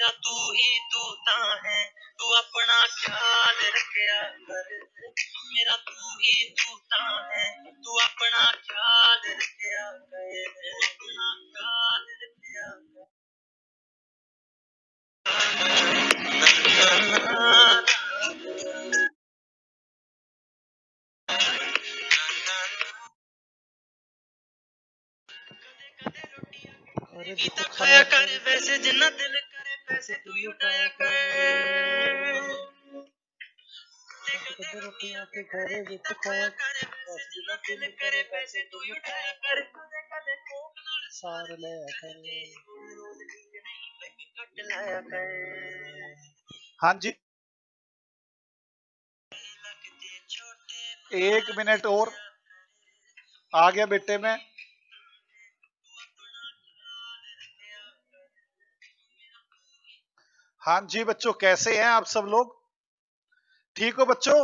मेरा तू ही तूता है, तू अपना ख्याल रखया कर। मेरा तू ही तूता है, तू अपना ख्याल रखया कर, अपना ख्याल रखया कर। खाया कर वैसे जिन्ना दिल करे, पैसे तू ही उठाया कर। रोटियां के घरे जित खाया कर वैसे जिन्ना दिल करे, पैसे तू ही उठाया कर। कदे कोक नाल सार लिया कर, कट लाया कर। हाँ जी, 1 मिनट और आ गया बेटे मैं। हाँ जी बच्चों, कैसे हैं आप सब लोग? ठीक हो बच्चों?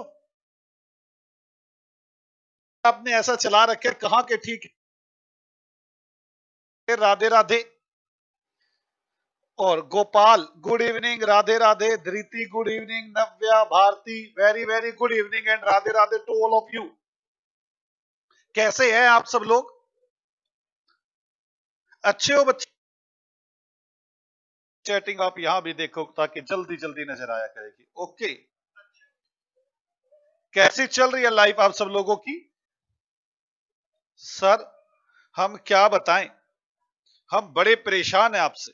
आपने ऐसा चला रखे, कहाँ के ठीक है? राधे राधे। और Gopal good evening, Radhe Radhe. Dhriti good evening, Navya, Bharti very very good evening and Radhe Radhe to all of you. कैसे हैं आप सब लोग? अच्छे हो बच्चे? चैटिंग आप यहां भी देखो ताकि जल्दी जल्दी नजर आया करेगी। ओके, कैसी चल रही है लाइफ आप सब लोगों की? सर हम क्या बताएं, हम बड़े परेशान हैं आपसे।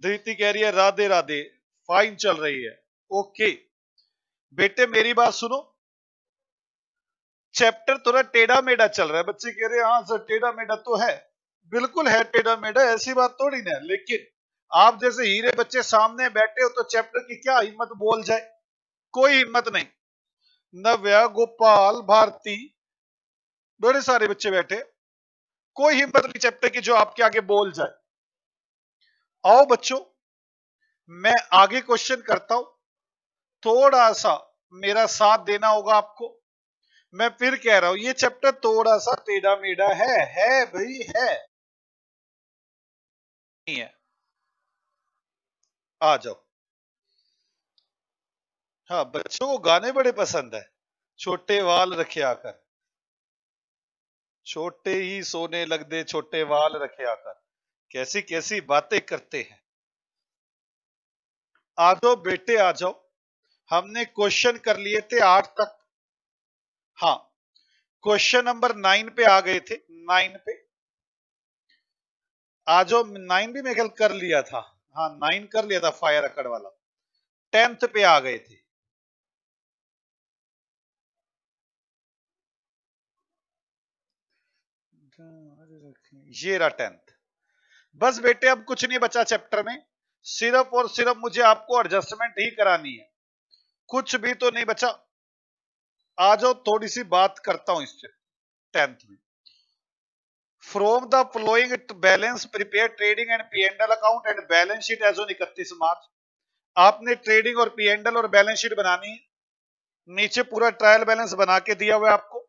धृति कह रही है राधे राधे, फाइन चल रही है। ओके बेटे मेरी बात सुनो, चैप्टर थोड़ा टेढ़ा मेढ़ा चल रहा है। बच्चे कह रहे हैं हाँ सर टेढ़ा मेढ़ा तो है, बिल्कुल है टेढ़ा मेढ़ा, ऐसी बात थोड़ी ना। लेकिन आप जैसे हीरे बच्चे सामने बैठे हो तो चैप्टर की क्या हिम्मत बोल जाए? कोई हिम्मत नहीं। नव्या, गोपाल, भारती, बड़े सारे बच्चे बैठे, कोई हिम्मत नहीं चैप्टर की जो आपके आगे बोल जाए। आओ बच्चों, मैं आगे क्वेश्चन करता हूं, थोड़ा सा मेरा साथ देना होगा आपको। मैं फिर कह रहा हूं ये चैप्टर थोड़ा सा टेढ़ा मेढ़ा है भाई, है नहीं है? आ जाओ। हाँ बच्चों को गाने बड़े पसंद है। छोटे वाल रखे आकर, छोटे ही सोने लग दे, छोटे वाल रखे आकर, कैसी कैसी बातें करते हैं। आ जाओ बेटे आ जाओ, हमने क्वेश्चन कर लिए थे 8 तक। हाँ क्वेश्चन नंबर 9 पे आ गए थे, 9 पे आ जाओ। 9 भी मैं ख्याल कर लिया था, हाँ 9 कर लिया था फायर अकड़ वाला। 10th पे आ गए थे। ये रहा 10th। बस बेटे अब कुछ नहीं बचा चैप्टर में, सिर्फ और सिर्फ मुझे आपको एडजस्टमेंट ही करानी है, कुछ भी तो नहीं बचा। आ जाओ थोड़ी सी बात करता हूं इससे। 10th में from the following balance prepare trading and P and L account and balance sheet as on 31 March. आपने ट्रेडिंग और पी&एल और बैलेंस शीट बनानी है। नीचे पूरा ट्रायल बैलेंस बना के दिया हुआ है आपको।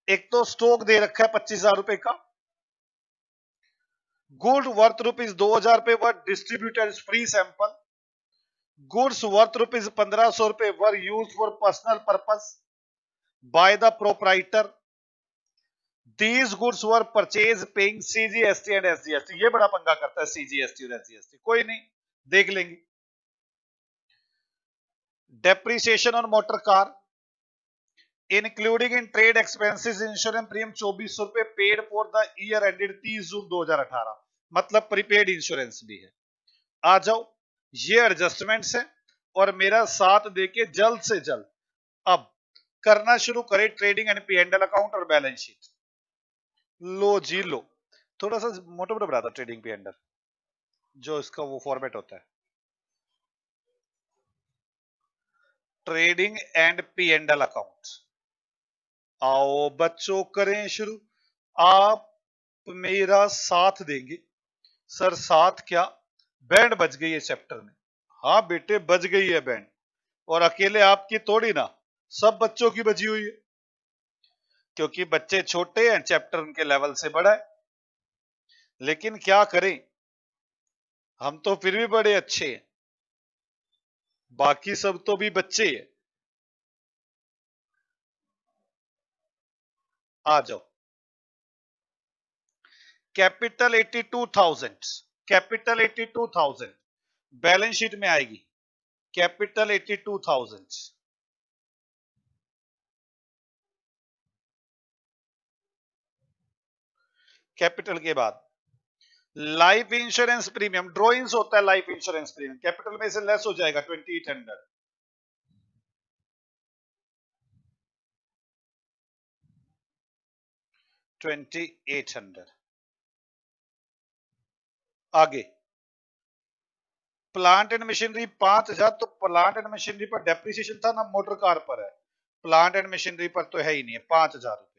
एक तो स्टॉक दे रखा है 25,000 रुपए का, good worth ₹2,000 were distributed free sample, goods worth ₹1,500 were use for personal purpose by the proprietor. These goods were purchase paying CGST and SGST। ये बड़ा पंगा करता है CGST और SGST, कोई नहीं देख लेंगे। Depreciation on motor car including in trade expenses insurance premium ₹2,400 paid for the year ended 30 जून 2018, मतलब प्रीपेड इंश्योरेंस भी है। आ जाओ, ये एडजस्टमेंट्स है और मेरा साथ देके जल्द से जल्द अब करना शुरू करें ट्रेडिंग एंड पी&एल अकाउंट और बैलेंस शीट। लो जी लो, थोड़ा सा मोटा मोटा बना था ट्रेडिंग पी&एल, जो इसका वो फॉर्मेट होता है, ट्रेडिंग एंड पी&एल अकाउंट। आओ बच्चों करें शुरू। आप मेरा साथ देंगे? सर साथ क्या, बैंड बज गई है चैप्टर में। हाँ बेटे बज गई है बैंड, और अकेले आपकी थोड़ी ना, सब बच्चों की बजी हुई है, क्योंकि बच्चे छोटे हैं, चैप्टर उनके लेवल से बड़ा है। लेकिन क्या करें, हम तो फिर भी बड़े अच्छे हैं, बाकी सब तो भी बच्चे हैं। आ जाओ। कैपिटल 82,000, कैपिटल 82,000 बैलेंस शीट में आएगी। कैपिटल 82,000 कैपिटल के बाद लाइफ इंश्योरेंस प्रीमियम, ड्रॉइंग्स होता है लाइफ इंश्योरेंस प्रीमियम, कैपिटल में से लेस हो जाएगा 2800। 2800। आगे प्लांट एंड मशीनरी 5,000, तो प्लांट एंड मशीनरी पर डेप्रिसिएशन था ना, मोटर कार पर है, प्लांट एंड मशीनरी पर तो है ही नहीं है। 5,000 रुपए,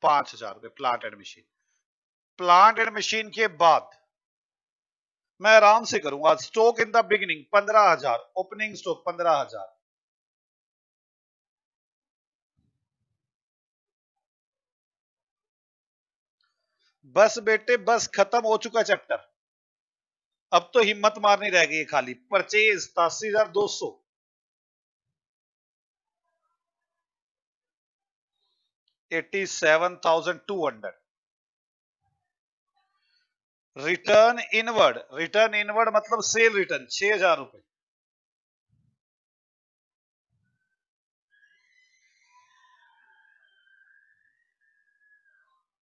5,000 रुपए plant and machine. Plant and machine के बाद मैं आराम से करूंगा। Stock in the beginning 15,000, opening stock 15,000। बस बेटे बस, खत्म हो चुका चैप्टर। अब तो हिम्मत मारनी रह गई है खाली। Purchase 87,200, 87,200। Return inward, return inward मतलब सेल रिटर्न 6,000 रुपए,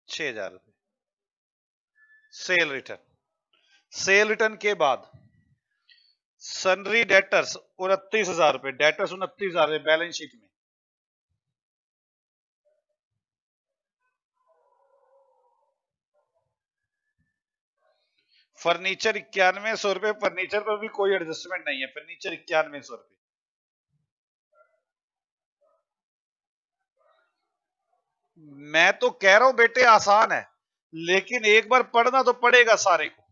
6,000 रुपए सेल रिटर्न। सेल रिटर्न के बाद सनरी डेटर्स 29,000 रुपए, डेटर्स 29,000 रुपए बैलेंस शीट में। फर्नीचर 9100 रुपए, फर्नीचर पर भी कोई एडजस्टमेंट नहीं है, फर्नीचर 9100 रुपए। मैं तो कह रहा हूं बेटे आसान है, लेकिन एक बार पढ़ना तो पड़ेगा सारे को।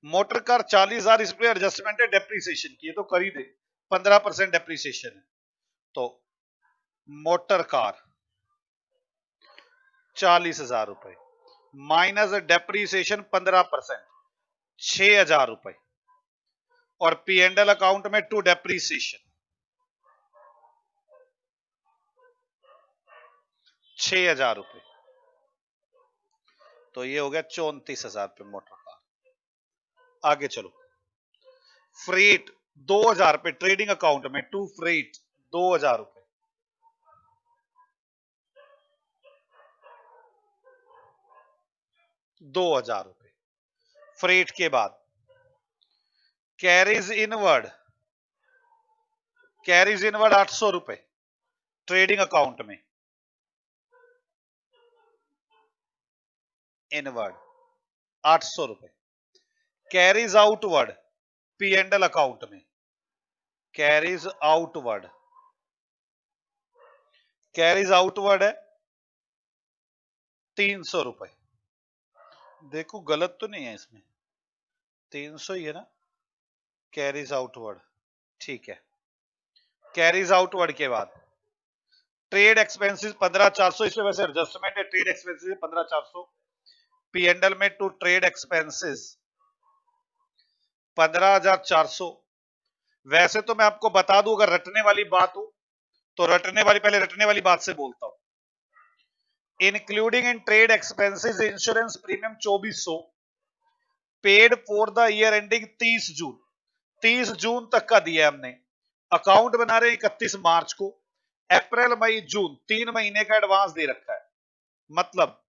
मोटर कार 40,000, इस पे एडजस्टमेंट है डेप्रीसिएशन की, ये तो कर ही दे, 15% डेप्रीसिएशन है। तो मोटर कार 40,000 रुपए माइनस डेप्रीसिएशन 15%, 6,000 रुपए। और पी एंड एल अकाउंट में टू डेप्रीसिएशन 6,000 रुपए, तो ये हो गया 34,000 रुपए मोटर कार। आगे चलो। फ्रेट 2,000 रुपए ट्रेडिंग अकाउंट में, टू फ्रेट 2,000 रुपए, 2,000 रुपए। फ्रेट के बाद कैरीज इनवर्ड, कैरीज इनवर्ड 800 रुपए ट्रेडिंग अकाउंट में, इनवर्ड 800 रुपए। Carries outward P and L account में, कैरीज आउटवर्ड, कैरीज आउटवर्ड है 300 रुपए। देखो गलत तो नहीं है इसमें, 300 ही है ना। कैरीज आउटवर्ड, ठीक है। कैरीज आउटवर्ड के बाद ट्रेड एक्सपेंसेस 15,400, इसमें वैसे एडजस्टमेंट है, trade expenses 15,400। P and L में टू ट्रेड एक्सपेंसेस 15,400। वैसे तो मैं आपको बता दूं, अगर रटने वाली बात हो तो रटने वाली, पहले रटने वाली बात से बोलता हूं। Including in trade expenses insurance premium 2,400 paid for the year ending 30 जून, 30 जून तक का दिया हमने। अकाउंट बना रहे 31 मार्च को, अप्रैल मई जून 3 महीने का एडवांस दे रखा है, मतलब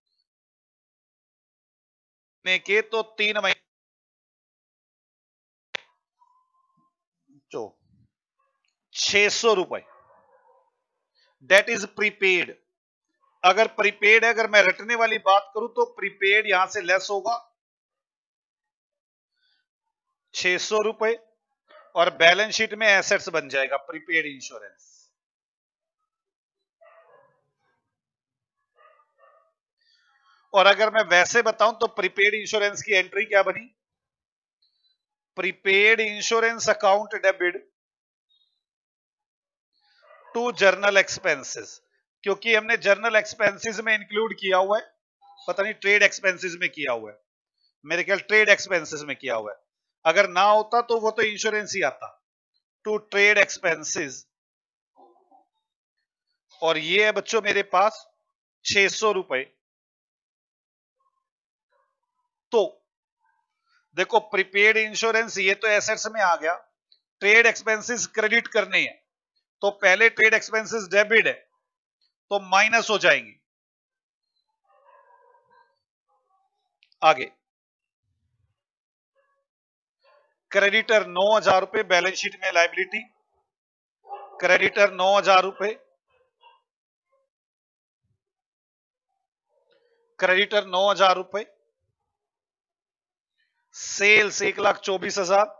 के तो 3 महीने जो 600 रुपए डेट इज प्रीपेड। अगर प्रीपेड है, अगर मैं रटने वाली बात करूं तो प्रीपेड यहां से लेस होगा 600 रुपए, और बैलेंस शीट में एसेट्स बन जाएगा प्रीपेड इंश्योरेंस। और अगर मैं वैसे बताऊं तो प्रीपेड इंश्योरेंस की एंट्री क्या बनी, prepaid insurance account debit to general expenses, क्योंकि हमने जर्नल एक्सपेंसेस में इंक्लूड किया हुआ है, पता नहीं ट्रेड एक्सपेंसेस में किया हुआ है, मेरे ख्याल ट्रेड एक्सपेंसेस में किया हुआ है। अगर ना होता तो वो तो इंश्योरेंस ही आता। टू ट्रेड एक्सपेंसेस, और ये है बच्चों मेरे पास 600 रुपए। तो देखो प्रीपेड इंश्योरेंस ये तो एसेट्स में आ गया, ट्रेड एक्सपेंसेस क्रेडिट करने हैं, तो पहले ट्रेड एक्सपेंसेस डेबिट है तो माइनस हो जाएंगे। आगे क्रेडिटर 9,000 रुपए बैलेंस शीट में लाइबिलिटी, क्रेडिटर 9,000 रुपए, क्रेडिटर 9,000 रुपए, सेल्स 1,24,000,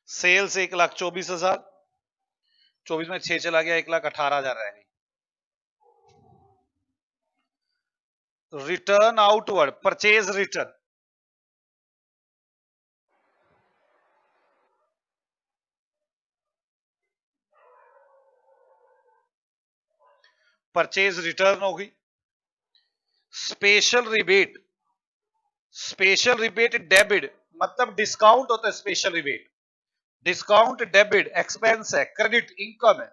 सेल्स 1,24,000, 24 में 6 चला गया, 1,18,000 रह गई। Return outward, purchase return, purchase return होगी। Special rebate, special rebate debit मतलब डिस्काउंट होता है, special rebate discount debit expense है, क्रेडिट इनकम है।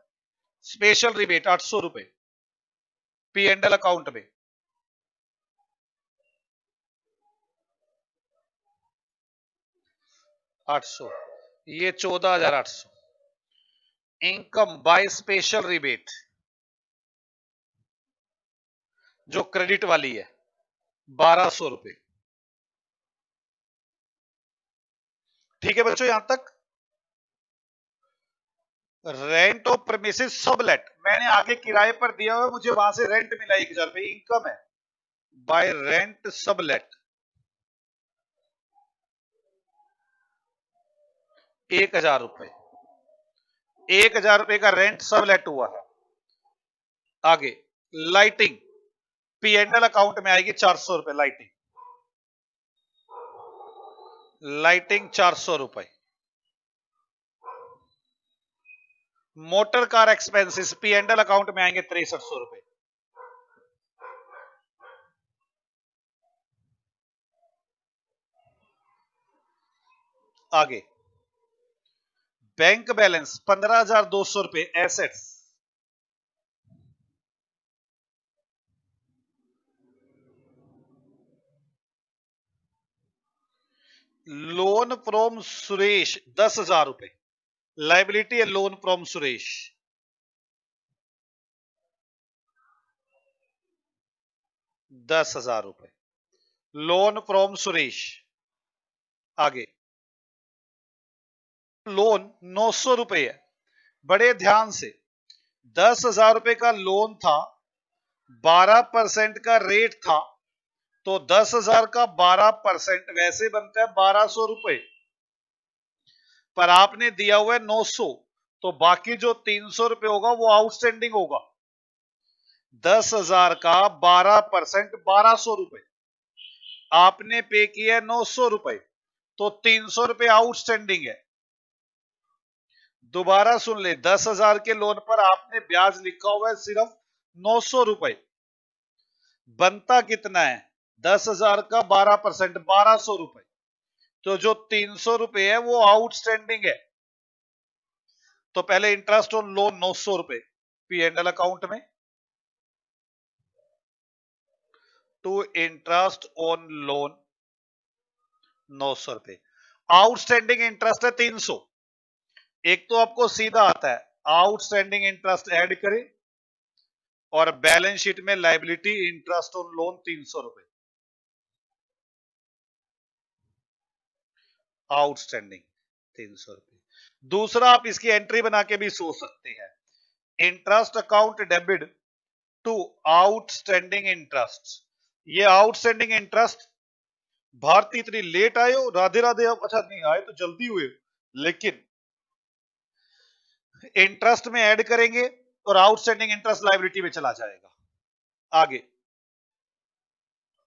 स्पेशल रिबेट 800 रुपए पी एंड एल अकाउंट में। आठ सौ, ये 14,800। इनकम बाय स्पेशल रिबेट जो क्रेडिट वाली है 1,200 रुपए। ठीक है बच्चों यहां तक। रेंट ऑफ प्रेमिसेस सबलेट, मैंने आगे किराए पर दिया हुआ, मुझे वहां से रेंट मिला 1,000 रुपए, इनकम है बाय रेंट सबलेट 1,000 रुपए, 1,000 रुपए का रेंट सबलेट हुआ है। आगे lighting P and L account में आएगी 400 रुपए, लाइटिंग, लाइटिंग 400 रुपए। Motor car expenses P and L account में आएंगे 6,300 रुपए। आगे बैंक बैलेंस 15,200 रुपए एसेट्स, लोन फ्रॉम सुरेश 10,000 रुपए, लाइबिलिटी है लोन फ्रॉम सुरेश 10,000 रुपए, लोन फ्रॉम सुरेश। आगे लोन 900 रुपए है, बड़े ध्यान से 10,000 रुपए का लोन था, 12% का रेट था, तो 10,000 का 12% वैसे बनता है 1,200 रुपए, पर आपने दिया हुआ है 900, तो बाकी जो 300 रुपए होगा वो आउटस्टैंडिंग होगा। 10,000 का 12% 1,200 रुपए, आपने पे किया 900 रुपए, तो 300 रुपए आउटस्टैंडिंग है। दोबारा सुन ले, 10,000 के लोन पर आपने ब्याज लिखा हुआ है सिर्फ 900 रुपए, बनता कितना है 10,000 का 12% 1,200 रुपए, तो जो 300 रुपए है वो आउटस्टैंडिंग है। तो पहले इंटरेस्ट ऑन लोन 900 रुपए पी एंड एल अकाउंट में, टू इंटरेस्ट ऑन लोन 900 रुपए, आउटस्टैंडिंग इंटरेस्ट है 300। एक तो आपको सीधा आता है आउटस्टैंडिंग इंटरेस्ट ऐड करें और बैलेंस शीट में लायबिलिटी इंटरेस्ट ऑन लोन 300 रुपए आउटस्टैंडिंग 300 रुपए। दूसरा आप इसकी एंट्री बना के भी सोच सकते हैं, interest account debit to outstanding interest. ये आउटस्टैंडिंग इंटरेस्ट भारती इतनी लेट आए हो, राधे राधे, आप अच्छा नहीं आए तो जल्दी हुए, लेकिन इंटरेस्ट में ऐड करेंगे और आउटस्टैंडिंग इंटरेस्ट लायबिलिटी में चला जाएगा। आगे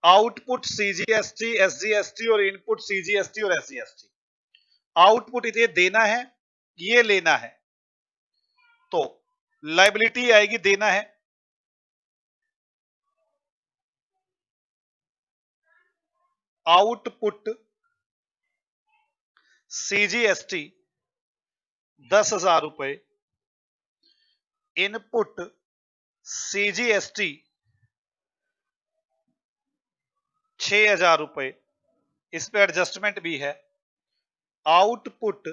आउटपुट सीजीएसटी, एसजीएसटी और इनपुट सीजीएसटी और एसजीएसटी। आउटपुट इसे देना है, ये लेना है, तो लायबिलिटी आएगी देना है। आउटपुट सीजीएसटी 10,000 रुपए, इनपुट सीजीएसटी 6,000 रुपए, इस पे एडजस्टमेंट भी है। आउटपुट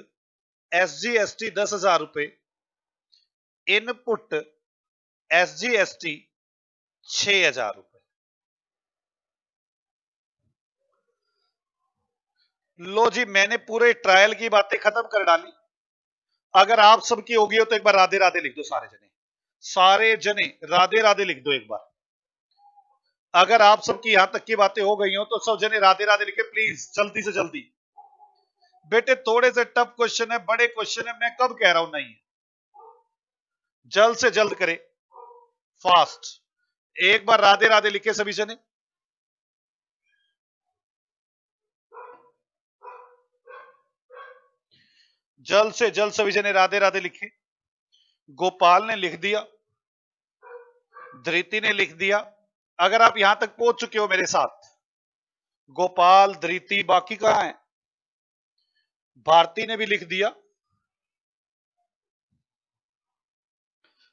एसजीएसटी 10,000 रुपए, इनपुट एसजीएसटी 6,000 रुपए। लो जी, मैंने पूरे ट्रायल की बातें खत्म कर डाली। अगर आप सबकी होगी हो तो एक बार राधे राधे लिख दो सारे जने, सारे जने राधे राधे लिख दो एक बार। अगर आप सबकी यहां तक की बातें हो गई हो तो सब जने राधे राधे लिखे प्लीज, जल्दी से जल्दी। बेटे थोड़े से टफ क्वेश्चन है, बड़े क्वेश्चन है, मैं कब कह रहा हूं नहीं, जल्द से जल्द करे, फास्ट। एक बार राधे राधे लिखे सभी जने। जल्द से जल्द सभी जने राधे राधे लिखे। गोपाल ने लिख दिया, धृति ने लिख दिया। अगर आप यहां तक पहुंच चुके हो मेरे साथ, गोपाल, धृति, बाकी कहां है? भारती ने भी लिख दिया।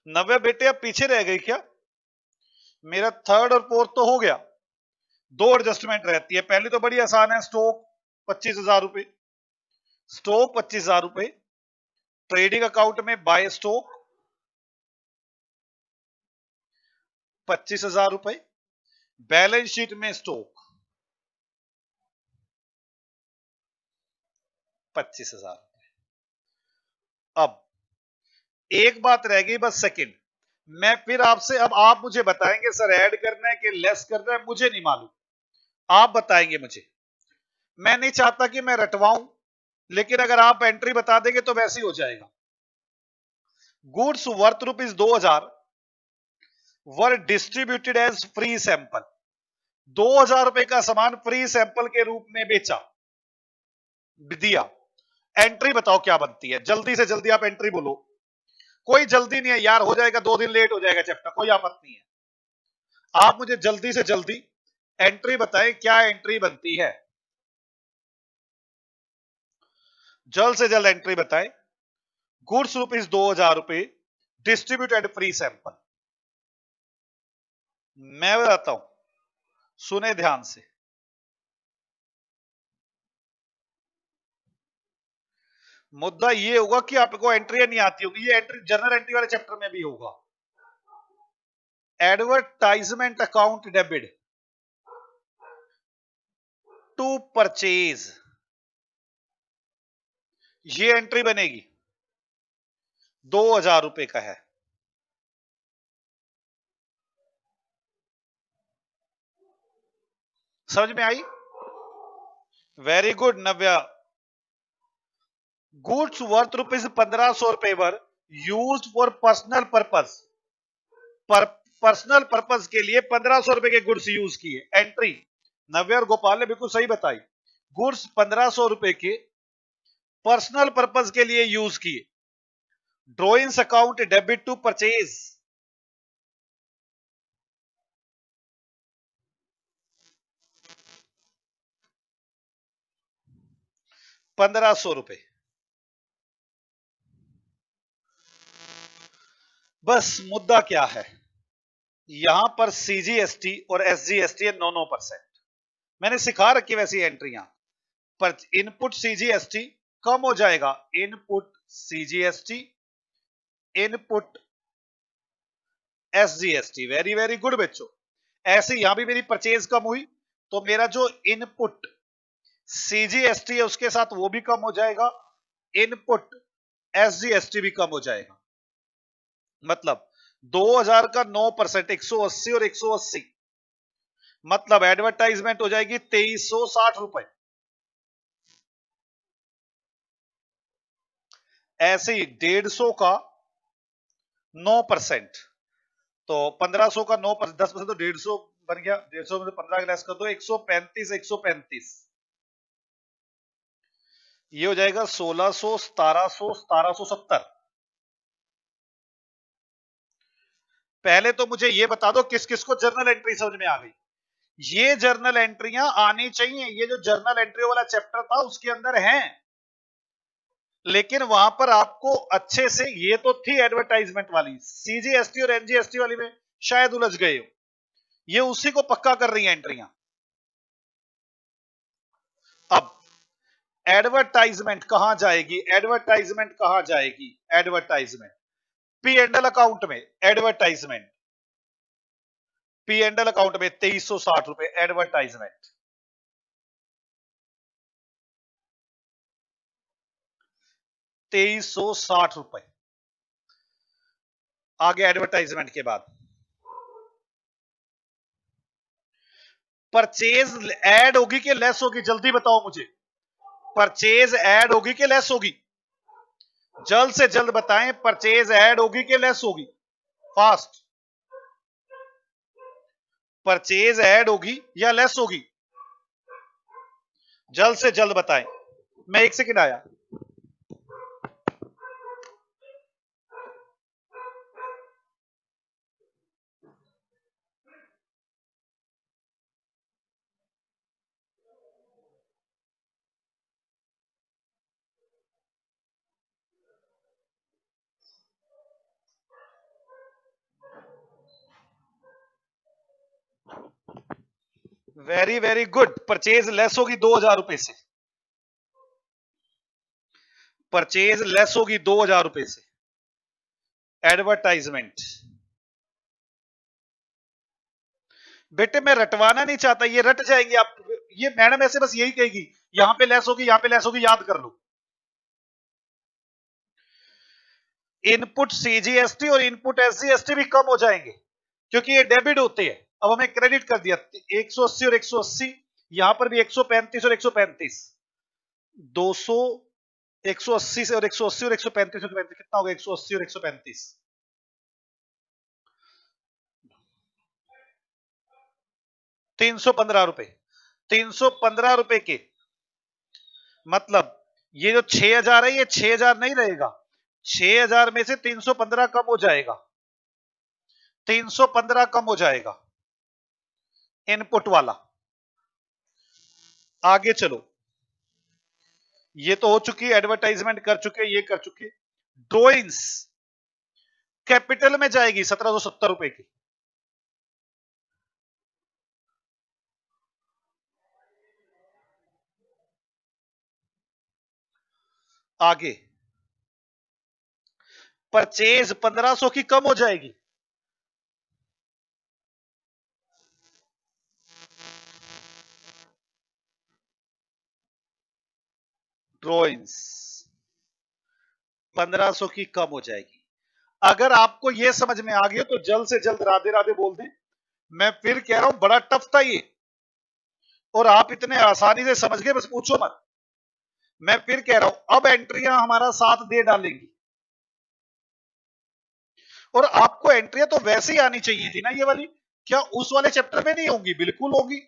नव्या बेटे अब पीछे रह गई क्या? मेरा थर्ड और फोर्थ तो हो गया, दो एडजस्टमेंट रहती है। पहली तो बड़ी आसान है, स्टॉक 25,000 रुपए, स्टॉक 25,000 रुपए, ट्रेडिंग अकाउंट में बाय स्टॉक 25,000 रुपए, बैलेंस शीट में स्टॉक 25,000 रुपए। अब एक बात रह गई बस, सेकंड। मैं फिर आपसे, अब आप मुझे बताएंगे सर ऐड करना है कि लेस करना है, मुझे नहीं मालूम, आप बताएंगे मुझे। मैं नहीं चाहता कि मैं रटवाऊं, लेकिन अगर आप एंट्री बता देंगे तो वैसे ही हो जाएगा। Goods worth ₹2,000 were distributed as free sample. 2,000 रुपए का सामान फ्री सैंपल के रूप में बेचा, दिया। एंट्री बताओ क्या बनती है, जल्दी से जल्दी आप एंट्री बोलो। कोई जल्दी नहीं है यार, हो जाएगा, 2 दिन लेट हो जाएगा चैप्टर, कोई आपत्ति नहीं है। आप मुझे जल्दी से जल्दी एंट्री बताएं, क्या एंट्री बनती है, जल्द से जल्द एंट्री बताएं। Goods ₹2,000 distributed free sample. मैं बताता हूं, सुने ध्यान से। मुद्दा ये होगा कि आपको एंट्री नहीं आती होगी, ये एंट्री जनरल एंट्री वाले चैप्टर में भी होगा। Advertisement account debit to purchase, ये एंट्री बनेगी, 2,000 रुपए का है। समझ में आई? Very good Navya. Goods worth ₹1,500 were used for personal purpose, पर पर्सनल पर्पस के लिए 1,500 रुपए के गुड्स यूज किए, एंट्री। नव्या और गोपाल ने बिल्कुल सही बताई, गुड्स 1,500 रुपए के पर्सनल पर्पस के लिए यूज किए। Drawings account debit to purchase, 1,500 रुपए। बस मुद्दा क्या है, यहां पर सीजीएसटी और एसजीएसटी है 9-9%। मैंने सिखा रखी वैसी एंट्रियां, पर इनपुट सीजीएसटी कम हो जाएगा, input CGST, input SGST. Very very good बच्चों। ऐसे यहां भी मेरी परचेज कम हुई, तो मेरा जो इनपुट सीजीएसटी है उसके साथ वो भी कम हो जाएगा, इनपुट एसजीएसटी भी कम हो जाएगा। मतलब 2,000 का 9%, 180 और 180, मतलब एडवर्टाइजमेंट हो जाएगी 2,360 रुपए। ऐसे ही 150 का 9%, तो 1,500 का 9%, 10% तो 150 बन गया 150 में 15 लेस कर दो 135 135 ये हो जाएगा 1600 1700 1770। पहले तो मुझे ये बता दो किस किस को जर्नल एंट्री समझ में आ गई। ये जर्नल एंट्रियां आनी चाहिए, ये जो जर्नल एंट्री वाला चैप्टर था उसके अंदर है, लेकिन वहां पर आपको अच्छे से, ये तो थी एडवर्टाइजमेंट वाली, सीजीएसटी और एनजीएसटी वाली में शायद उलझ गए हो, ये उसी को पक्का कर रही है एंट्रियां। अब एडवर्टाइजमेंट कहां जाएगी, एडवर्टाइजमेंट कहां जाएगी, advertisement P and L account में, advertisement P and L account में 2360 रुपए एडवर्टाइजमेंट, 2360 रुपए। आगे एडवर्टाइजमेंट के बाद परचेज ऐड होगी कि लेस होगी, जल्दी बताओ मुझे, परचेज ऐड होगी कि लेस होगी, जल्द से जल्द बताएं, परचेज ऐड होगी कि लेस होगी, फास्ट, परचेज ऐड होगी या लेस होगी, जल्द से जल्द बताएं। मैं 1 सेकंड आया। Very very good, purchase less होगी 2000 रुपए से, परचेज लेस होगी 2000 रुपए से, एडवर्टाइजमेंट। बेटे मैं रटवाना नहीं चाहता, ये रट जाएंगे आप, ये मैडम ऐसे बस यही कहेगी यहां पे लेस होगी, यहां पे लेस होगी, याद कर लो। इनपुट सीजीएसटी और इनपुट एसजीएसटी भी कम हो जाएंगे क्योंकि ये डेबिट होते हैं। अब हमें क्रेडिट कर दिया 180 और 180, यहां पर भी 135 और 135, 200, 180 से और 180 और 135 कितना होगा, 180 और 135, 315 रुपए, 315 रुपए के मतलब ये जो 6000 है ये 6000 नहीं रहेगा, 6000 में से 315 कम हो जाएगा, 315 कम हो जाएगा इनपुट वाला। आगे चलो, ये तो हो चुकी है, एडवर्टाइजमेंट कर चुके, ये कर चुके। ड्रॉइंग्स कैपिटल में जाएगी 1770 रुपए की। आगे परचेज 1500 की कम हो जाएगी, ड्रॉइंग्स 1500 की कम हो जाएगी। अगर आपको यह समझ में आ गया तो जल्द से जल्द राधे राधे बोल दें। मैं फिर कह रहा हूं बड़ा टफ था ये, और आप इतने आसानी से समझ गए, बस पूछो मत। मैं फिर कह रहा हूं अब एंट्रियां हमारा साथ दे डालेंगी, और आपको एंट्रियां तो वैसे ही आनी चाहिए थी ना ये वाली, क्या उस वाले चैप्टर में नहीं होंगी, बिल्कुल होगी।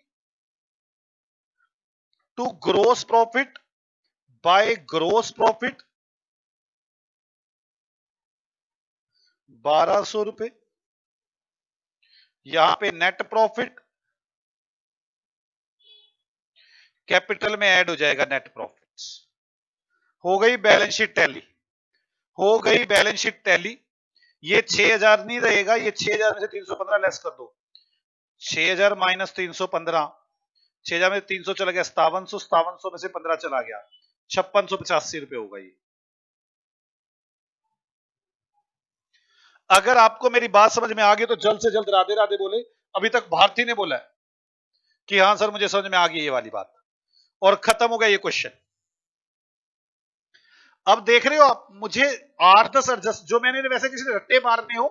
To gross profit by gross profit 1200 रुपए, यहां पे नेट प्रॉफिट कैपिटल में ऐड हो जाएगा, नेट प्रॉफिट हो गई बैलेंस शीट टैली, हो गई बैलेंस शीट टैली। ये 6000 नहीं रहेगा, ये 6000 में से 315 लेस कर दो, 6000 माइनस 315, 6000 में 300 चला गया 5700, 5700 में से 15 चला गया 5685 रुपए होगा ये। अगर आपको मेरी बात समझ में आ गई तो जल्द से जल्द राधे राधे बोले। अभी तक भारती ने बोला है कि हाँ सर मुझे समझ में आ गई ये वाली बात, और खत्म हो गया ये क्वेश्चन। अब देख रहे हो आप, मुझे 8-10 एडजस्ट, जो मैंने वैसे किसी ने रट्टे मारने हो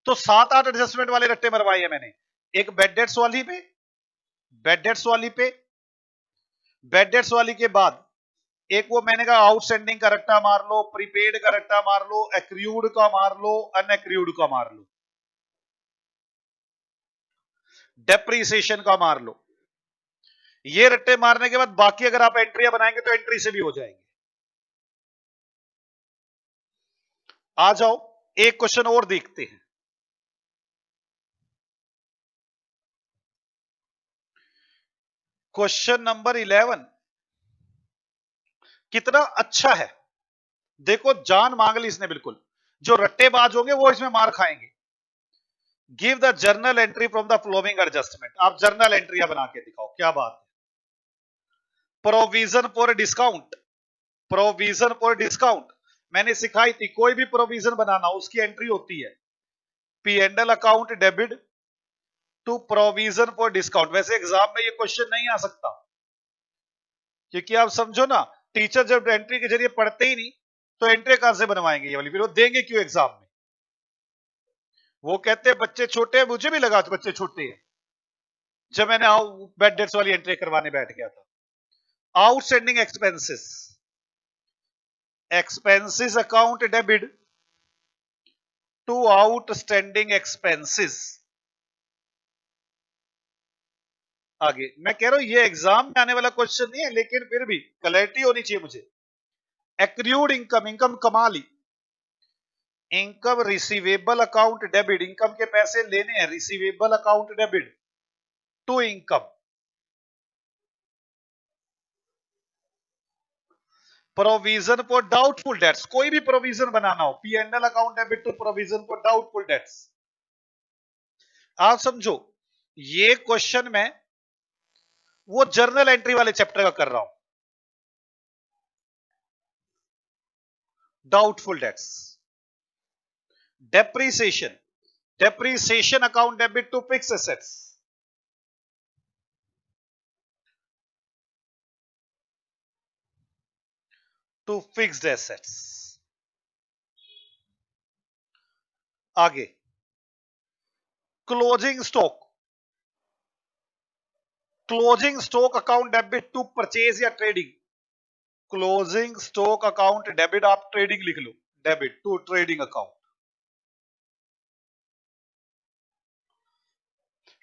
तो 7-8 एडजस्टमेंट वाले रट्टे मरवाए हैं मैंने। एक बेड डेट्स वाली पे, बेड डेट्स वाली पे, बेड डेट्स वाली के बाद एक वो मैंने कहा आउटस्टैंडिंग का रट्टा मार लो, प्रीपेड का रट्टा मार लो, एक्रूड का मार लो, अनएक्रूड का मार लो। डेप्रीसिएशन का मार लो। ये रट्टे मारने के बाद बाकी अगर आप एंट्रियां बनाएंगे तो एंट्री से भी हो जाएंगे। आ जाओ एक क्वेश्चन और देखते हैं। क्वेश्चन नंबर 11 कितना अच्छा है, देखो जान मांग ली इसने बिल्कुल। जो रट्टेबाज होंगे वो इसमें मार खाएंगे। Give the journal entry from the flowing adjustment. आप जर्नल एंट्रियां बना के दिखाओ, क्या बात है। Provision for discount, provision for discount मैंने सिखाई थी। कोई भी प्रोविजन बनाना उसकी एंट्री होती है P and L account debit to provision for discount. वैसे एग्जाम में ये क्वेश्चन नहीं आ सकता, क्योंकि आप समझो ना, टीचर जब एंट्री के जरिए पढ़ते ही नहीं तो एंट्री कहां से बनवाएंगे ये वाली, फिर वो देंगे क्यों एग्जाम में। वो कहते हैं बच्चे छोटे हैं, मुझे भी लगा बच्चे छोटे हैं जब मैंने बैड डेट्स वाली एंट्री करवाने बैठ गया था। Outstanding expenses, expenses account debit to outstanding expenses. आगे मैं कह रहा हूं ये एग्जाम में आने वाला क्वेश्चन नहीं है, लेकिन फिर भी क्लैरिटी होनी चाहिए मुझे। एक्रूड इनकम, इनकम कमा ली। Income receivable account debit, income के पैसे लेने हैं, receivable account debit to income. Provision for doubtful debts, कोई भी प्रोविजन बनाना हो, P and L account debit to provision for doubtful debts. आप समझो ये क्वेश्चन मैं वो जर्नल एंट्री वाले चैप्टर का कर रहा हूं। Doubtful debts, depreciation, depreciation account debit to fix assets. To fixed assets. आगे closing stock, closing stock account debit to purchase या trading. Closing stock account debit, आप ट्रेडिंग लिख लो, debit to trading account.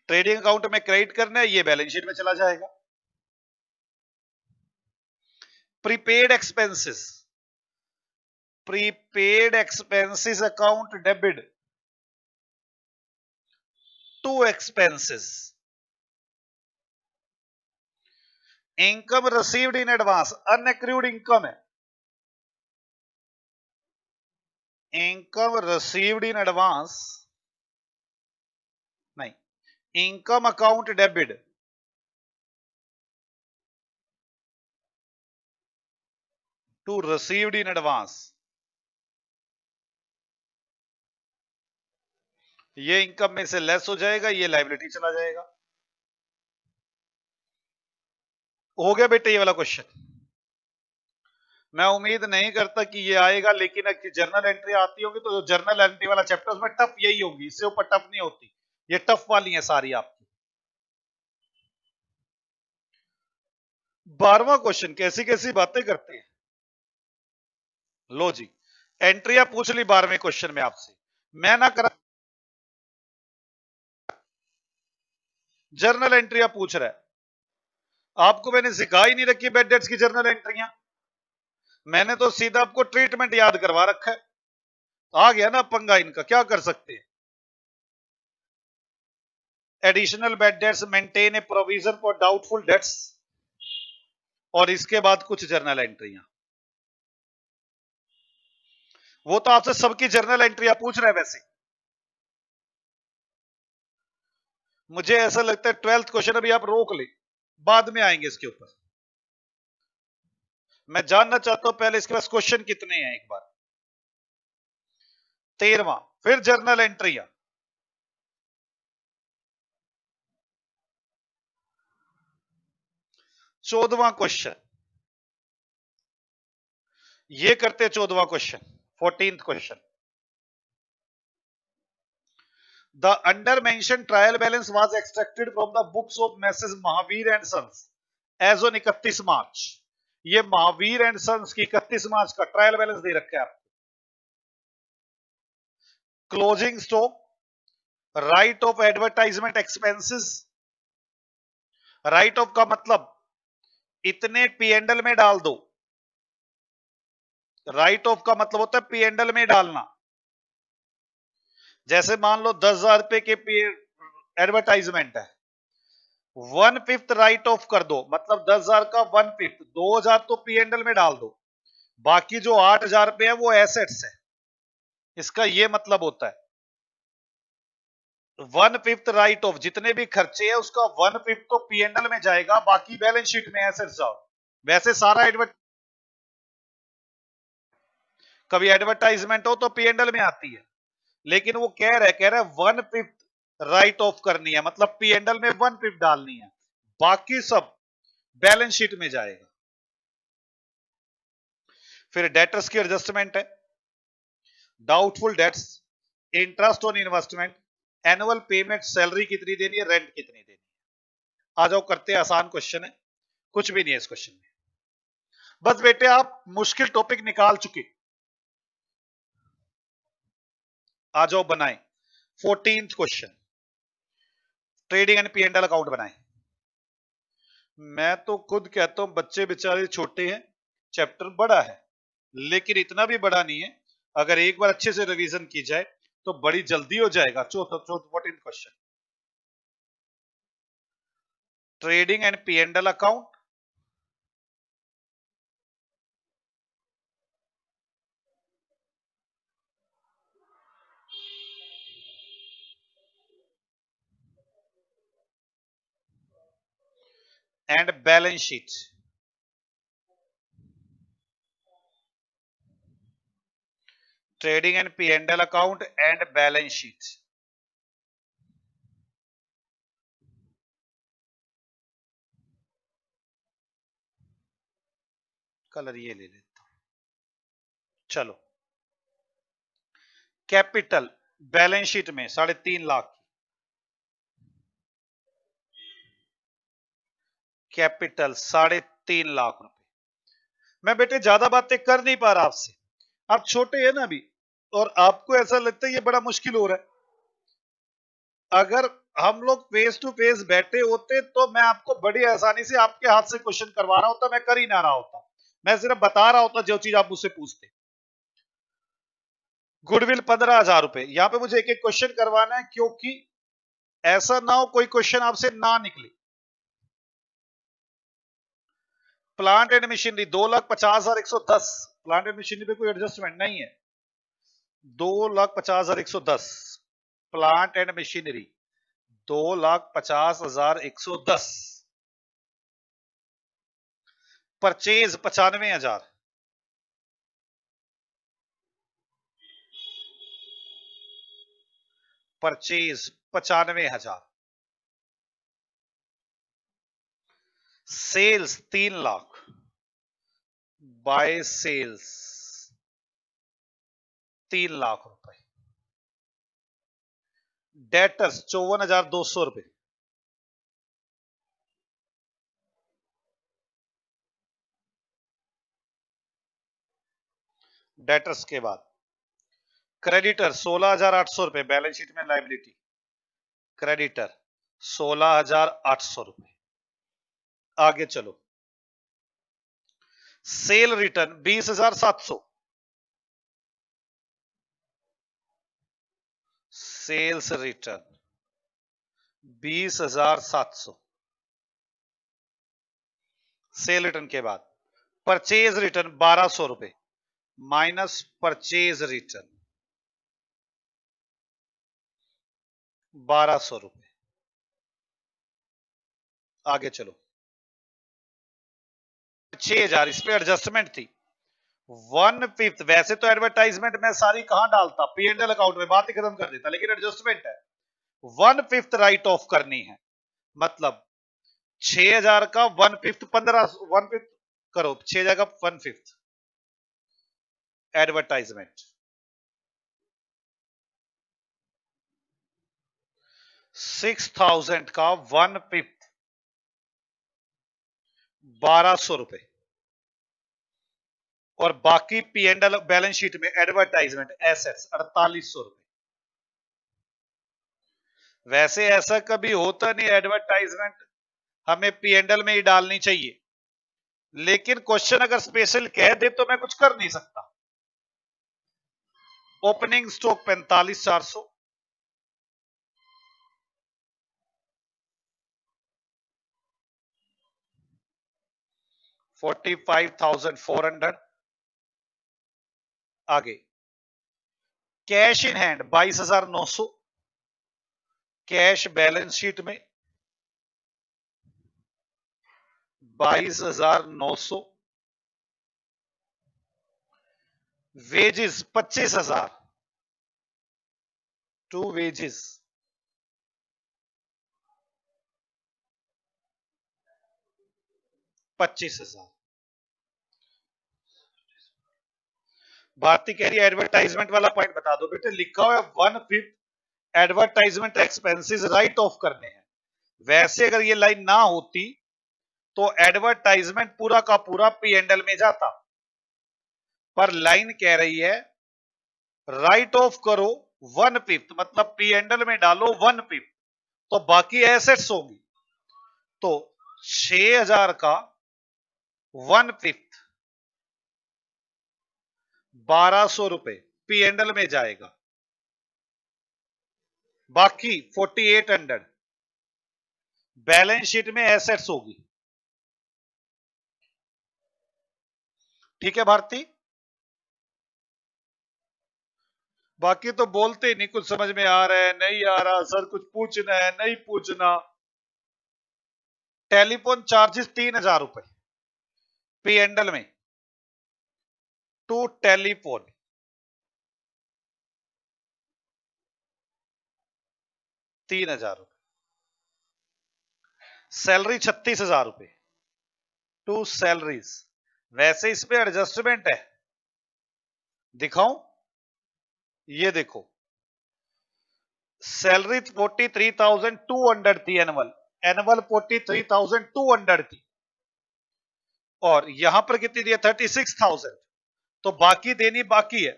Trading account में credit करना है, ये balance sheet में चला जाएगा। Prepaid expenses, prepaid expenses account debit to expenses. Income received in advance, unaccrued income है। इनकम रिसीव्ड इन एडवांस नहीं, income account debit to received in advance. ये इनकम में से लेस हो जाएगा, ये लायबिलिटी चला जाएगा। हो गया बेटे ये वाला क्वेश्चन। मैं उम्मीद नहीं करता कि ये आएगा, लेकिन जर्नल एंट्री आती होगी तो जर्नल एंट्री वाला चैप्टर उसमें टफ यही होगी, इससे ऊपर टफ नहीं होती। ये टफ वाली है सारी आपकी। 12वां क्वेश्चन, कैसी कैसी बातें करते हैं। लो जी, एंट्रियां पूछ ली 12वें क्वेश्चन में आपसे, मैं ना करा, जर्नल एंट्रियां पूछ रहा है। आपको मैंने सिखा ही नहीं रखी बेड डेट्स की जर्नल एंट्रियां, मैंने तो सीधा आपको ट्रीटमेंट याद करवा रखा है। आ गया ना पंगा इनका, क्या कर सकते हैं। Additional bad debts maintain A provision for doubtful dates, और इसके बाद कुछ जर्नल एंट्रियां। वो तो आपसे सबकी जर्नल एंट्रियां पूछ रहा है। वैसे मुझे ऐसा लगता है 12th क्वेश्चन अभी आप रोक ले, बाद में आएंगे इसके ऊपर। मैं जानना चाहता हूं पहले इसके पास क्वेश्चन कितने हैं एक बार। 13वां, फिर जर्नल एंट्रियां। 14वां क्वेश्चन, ये करते 14वां question. 14th question, the under mention trial balance was extracted from the books of messrs Mahavir and sons as on 31 March. ये महावीर एंड सन्स की 31 मार्च का ट्रायल बैलेंस दे रखा है आपको। Closing stock, right of advertisement expenses, right of का मतलब इतने P and L में डाल दो। राइट ऑफ का मतलब होता है पी एंडल में डालना। जैसे मान लो 10,000 रुपए के एडवर्टाइजमेंट है, 1/5 राइट ऑफ कर दो, मतलब 10,000 का 1/5, 2,000 तो पी एंडल में डाल दो, बाकी जो 8,000 रुपए है वो एसेट्स है। इसका ये मतलब होता है 1/5 राइट ऑफ, जितने भी खर्चे है उसका 1/5 तो पी एंडल में जाएगा, बाकी बैलेंस शीट में एसेट्स जाओ। वैसे सारा कभी एडवर्टाइजमेंट हो तो पी एंडल में आती है, लेकिन वो कह रहा है 1/5 राइट ऑफ करनी है, मतलब पी एंडल में 1/5 डालनी है, बाकी सब बैलेंस शीट में जाएगा। फिर डेटर्स की एडजस्टमेंट है, doubtful debts, interest on investment, annual payment, salary कितनी देनी है, रेंट कितनी देनी है। आ जाओ करते हैं, आसान क्वेश्चन है, कुछ भी नहीं है इस क्वेश्चन में। बस बेटे आप मुश्किल टॉपिक निकाल चुके, आ जाओ बनाएं 14th question, trading and P and L account बनाएं। मैं तो खुद कहता हूं बच्चे बेचारे छोटे हैं, चैप्टर बड़ा है, लेकिन इतना भी बड़ा नहीं है, अगर एक बार अच्छे से रिवीजन की जाए तो बड़ी जल्दी हो जाएगा। 14th question, trading and P and L account, and balance sheet. Trading and P and L account and balance sheet. Colour ये ले लेता हूं। चलो, कैपिटल बैलेंस शीट में 3.5 लाख, कैपिटल 3.5 लाख रुपए। मैं बेटे ज्यादा बातें कर नहीं पा रहा आपसे, आप छोटे हैं ना अभी, और आपको ऐसा लगता है ये बड़ा मुश्किल हो रहा है। अगर हम लोग फेस टू फेस बैठे होते तो मैं आपको बड़ी आसानी से आपके हाथ से क्वेश्चन करवा रहा होता, मैं कर ही ना रहा होता, मैं सिर्फ बता रहा होता जो चीज आप मुझसे पूछते। गुडविल 15,000 रुपए, यहां पे मुझे एक एक क्वेश्चन करवाना है, क्योंकि ऐसा ना हो कोई क्वेश्चन आपसे ना निकले। Plant and machinery 2,50,110, plant and machinery पे कोई एडजस्टमेंट नहीं है, 2,50,110, plant and machinery 2,50,110, purchase 95,000, purchase 95,000, sales 3 lakh, by sales 3 lakh रुपए, डेटर्स 54,200 रुपए, डेटर्स के बाद क्रेडिटर 16,800 रुपए, बैलेंस शीट में लाइबिलिटी, क्रेडिटर 16,800 रुपए। आगे चलो, sale return 20,700, sales return 20,700, sale return के बाद परचेज रिटर्न 1,200 रुपए, माइनस परचेज रिटर्न 1,200 रुपए। आगे चलो, 6,000 इस पे एडजस्टमेंट थी, 1/5, वैसे तो एडवर्टाइजमेंट में सारी कहां डालता, पी एंड एल अकाउंट में, बात ही खत्म कर देता, लेकिन एडजस्टमेंट है 1/5 राइट ऑफ करनी है, मतलब 6,000 का 1/5, 1/5 करो, 6,000 का 1/5 एडवर्टाइजमेंट, 6,000 का 1/5 1,200 रुपए, और बाकी P and L balance sheet में एडवर्टाइजमेंट एसेट्स 4,800 रुपए। वैसे ऐसा कभी होता नहीं एडवर्टाइजमेंट हमें पी एंड एल में ही डालनी चाहिए, लेकिन क्वेश्चन अगर स्पेशल कह दे तो मैं कुछ कर नहीं सकता। Opening stock 45,400, $45,400। आगे cash in hand 22,900, cash balance sheet में 22,900, वेजेस 25,000, टू वेजेस 25,000। भारती कह रही है एडवर्टाइजमेंट वाला पॉइंट बता दो बेटे। लिखा हुआ है 1/5 एडवर्टाइजमेंट एक्सपेंसेस राइट ऑफ करने हैं। वैसे अगर ये लाइन ना होती तो एडवर्टाइजमेंट पूरा का पूरा पी एंड एल में जाता, पर लाइन कह रही है राइट ऑफ करो 1/5, मतलब पी एंड एल में डालो 1/5, तो बाकी एसेट्स होगी। तो 6,000 का 1/5 1200 रुपए पी एंड एल में जाएगा, बाकी 4800 बैलेंस शीट में एसेट्स होगी। ठीक है भारती, बाकी तो बोलते नहीं कुछ समझ में आ रहा है नहीं आ रहा, सर कुछ पूछना है नहीं पूछना। टेलीफोन चार्जेस 3,000 रुपए पी एंड एल में, टू टेलीफोन 3,000 रुपए। सैलरी 36,000 रुपए, टू सैलरीज। वैसे इसमें एडजस्टमेंट है, दिखाऊं? ये देखो, सैलरी 43,200 थी एनुअल, एनुअल 43,200 थी, और यहां पर कितनी दी है 36,000, तो बाकी देनी बाकी है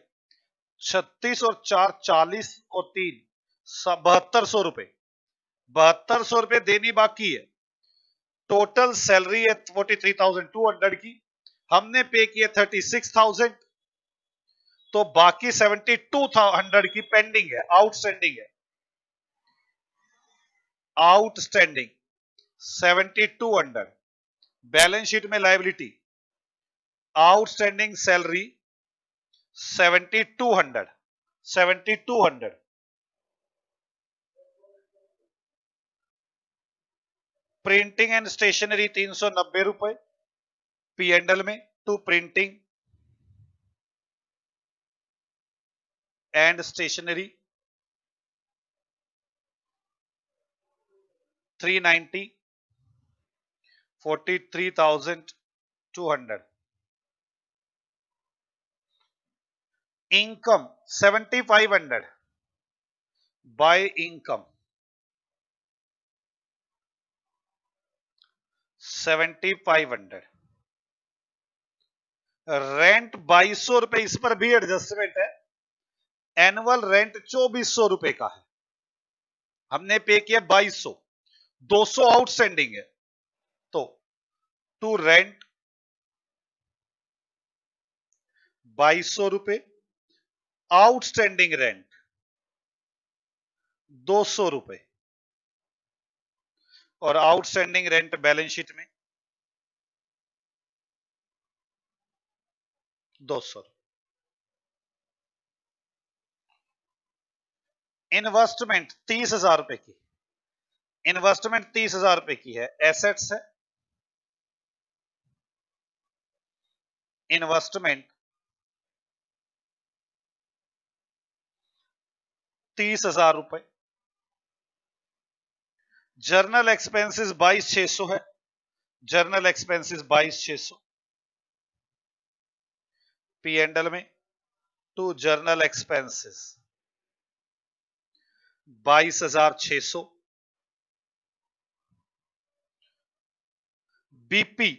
36 और 4 40 और 3 7200 रुपए, 7200 रुपए देनी बाकी है। टोटल सैलरी है 43,200 की, हमने पे किया 36,000, तो बाकी 7200 की पेंडिंग है, आउटस्टैंडिंग है, आउटस्टैंडिंग 7200। बैलेंस शीट में liability outstanding salary 7200, 7200। Printing and stationery 390 रुपए पी एंड एल में, to printing and stationery 390, 43,200। Income 7,500 by income 7,500। Rent 2,200 रुपए, इस पर भी एडजस्टमेंट है। एनुअल रेंट 2,400 रुपए का है, हमने पे किया 2,200, 200 आउटस्टैंडिंग है, तो टू रेंट 2,200 रुपए, आउटस्टैंडिंग रेंट 200 रुपए, और आउटस्टैंडिंग रेंट बैलेंस शीट में 200। इन्वेस्टमेंट 30,000 रुपए की, इन्वेस्टमेंट 30,000 रुपए की है, एसेट्स है, इन्वेस्टमेंट 30,000 रुपए। जर्नल एक्सपेंसेस 22,600 है, journal expenses 22,600 P and L में, टू जर्नल एक्सपेंसेस 22,600। बीपी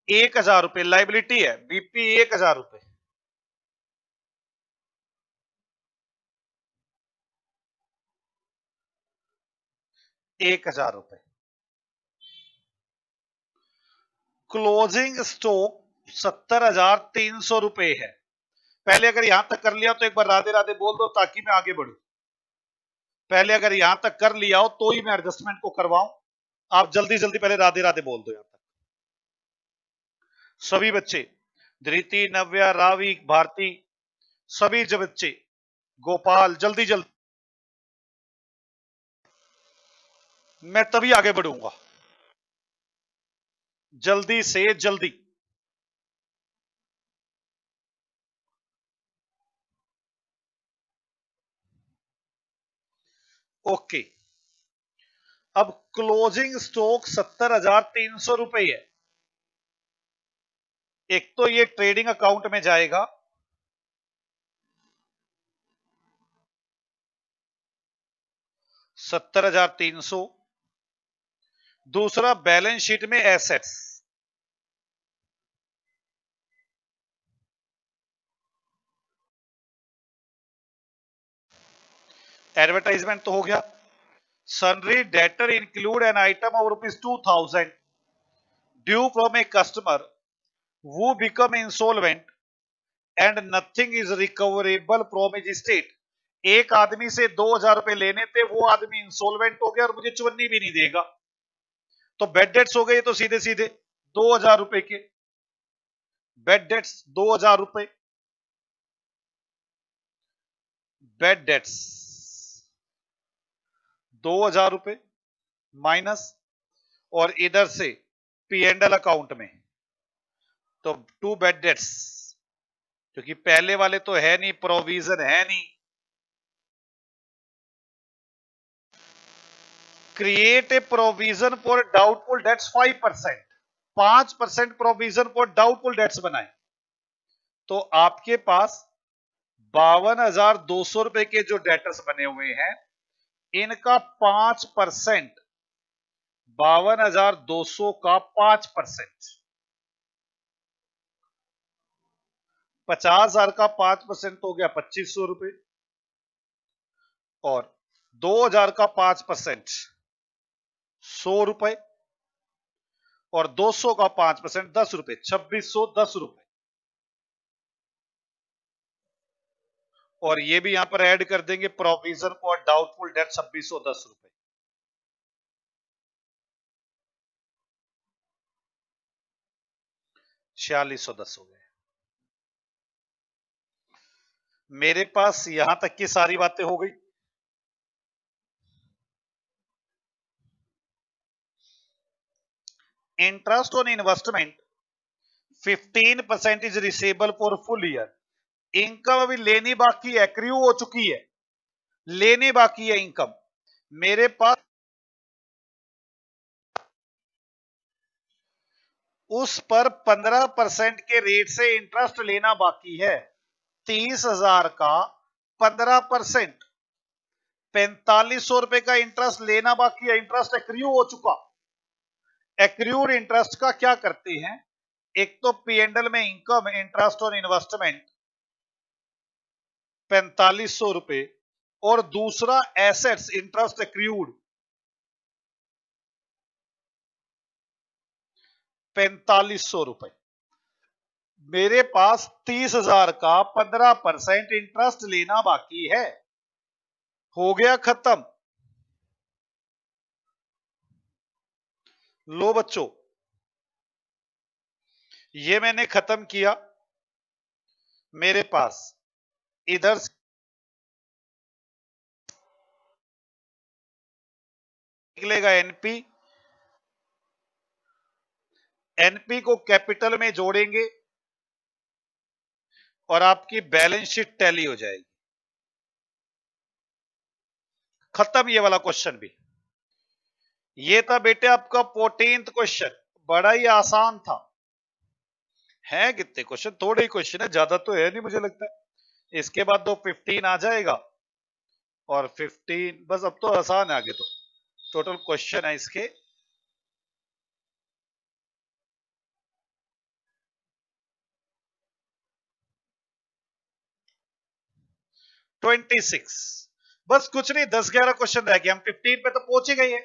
1,000 रुपए लाइबिलिटी है, बीपी 1,000 रुपए, 1,000 रुपए। क्लोजिंग स्टॉक 70,300 रुपए है। पहले अगर यहां तक कर लिया तो एक बार राधे राधे बोल दो ताकि मैं आगे बढ़ू। पहले अगर यहां तक कर लिया हो तो ही मैं एडजस्टमेंट को करवाऊं। आप जल्दी जल्दी पहले राधे राधे बोल दो यहां तक सभी बच्चे, धृति, नव्या, रावी, भारती, सभी जो बच्चे, गोपाल, जल्दी जल्दी, मैं तभी आगे बढ़ूंगा, जल्दी से जल्दी। ओके, अब क्लोजिंग स्टॉक 70,300 रुपए है। एक तो ये ट्रेडिंग अकाउंट में जाएगा, 70,300। दूसरा बैलेंस शीट में एसेट्स, एडवर्टाइजमेंट तो हो गया। सनरी debtor include an item of ₹2,000 due from a customer who become insolvent and nothing is recoverable from his estate। एक आदमी से 2,000 रुपए लेने थे, वो आदमी इंसोल्वेंट हो गया और मुझे चुन्नी भी नहीं देगा, तो बेड डेट्स हो गए तो सीधे सीधे 2,000 रुपए के बेड डेट्स, 2,000 रुपए बेड डेट्स, 2,000 रुपए माइनस, और इधर से पी एंड एल अकाउंट में तो 2 बेड डेट्स, क्योंकि पहले वाले तो है नहीं, प्रोविजन है नहीं। Create a provision for doubtful dates 5%, 5% provision for doubtful dates बनाए, तो आपके पास 52,200 रुपए के जो डेटर्स बने हुए हैं, इनका 5%, 52,200 का 5%, 50,000 का 5% हो गया 2,500 रुपए, और 2,000 का 5% 100 रुपए, और 200 का 5% 10 रुपए, 2,610 रुपए। और ये भी यहां पर ऐड कर देंगे प्रोविजन फॉर डाउटफुल डेट 2,610 रुपए। ₹4,610 हो गए। मेरे पास यहां तक की सारी बातें हो गई। Interest on investment 15% is receivable for full year. Income अभी लेनी बाकी है, एक्रू हो चुकी है, लेनी बाकी है इनकम। मेरे पास उस पर 15% के रेट से इंटरेस्ट लेना बाकी है। 30,000 का 15%, 4,500 रुपए का इंटरेस्ट लेना बाकी है। इंटरेस्ट एक्रू हो चुका। एक्रूड इंटरेस्ट का क्या करते हैं, एक तो पीएनएल में इनकम इंटरेस्ट ऑन इन्वेस्टमेंट 4,500 रुपए, और दूसरा एसेट्स इंटरेस्ट एक्रूड 4,500 रुपए। मेरे पास 30,000 का 15% इंटरेस्ट लेना बाकी है। हो गया खत्म। लो बच्चों, ये मैंने खत्म किया। मेरे पास इधर निकलेगा एनपी, एनपी को कैपिटल में जोड़ेंगे और आपकी बैलेंस शीट टैली हो जाएगी। खत्म ये वाला क्वेश्चन भी। ये था बेटे आपका 14th क्वेश्चन, बड़ा ही आसान था। है कितने क्वेश्चन, थोड़े ही क्वेश्चन है, ज्यादा तो है नहीं मुझे लगता है। इसके बाद तो 15 आ जाएगा, और 15 बस, अब तो आसान है। आगे तो टोटल क्वेश्चन है इसके 26। बस कुछ नहीं, 10-11 क्वेश्चन रह गए, हम 15 पे तो पहुंच ही गए हैं।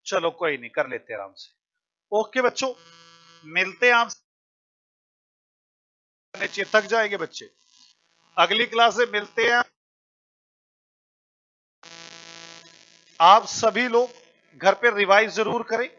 चलो कोई नहीं, कर लेते आराम से। ओके बच्चों, मिलते हैं आप, नीचे थक जाएंगे बच्चे। अगली क्लास में मिलते हैं। आप सभी लोग घर पे रिवाइज जरूर करें।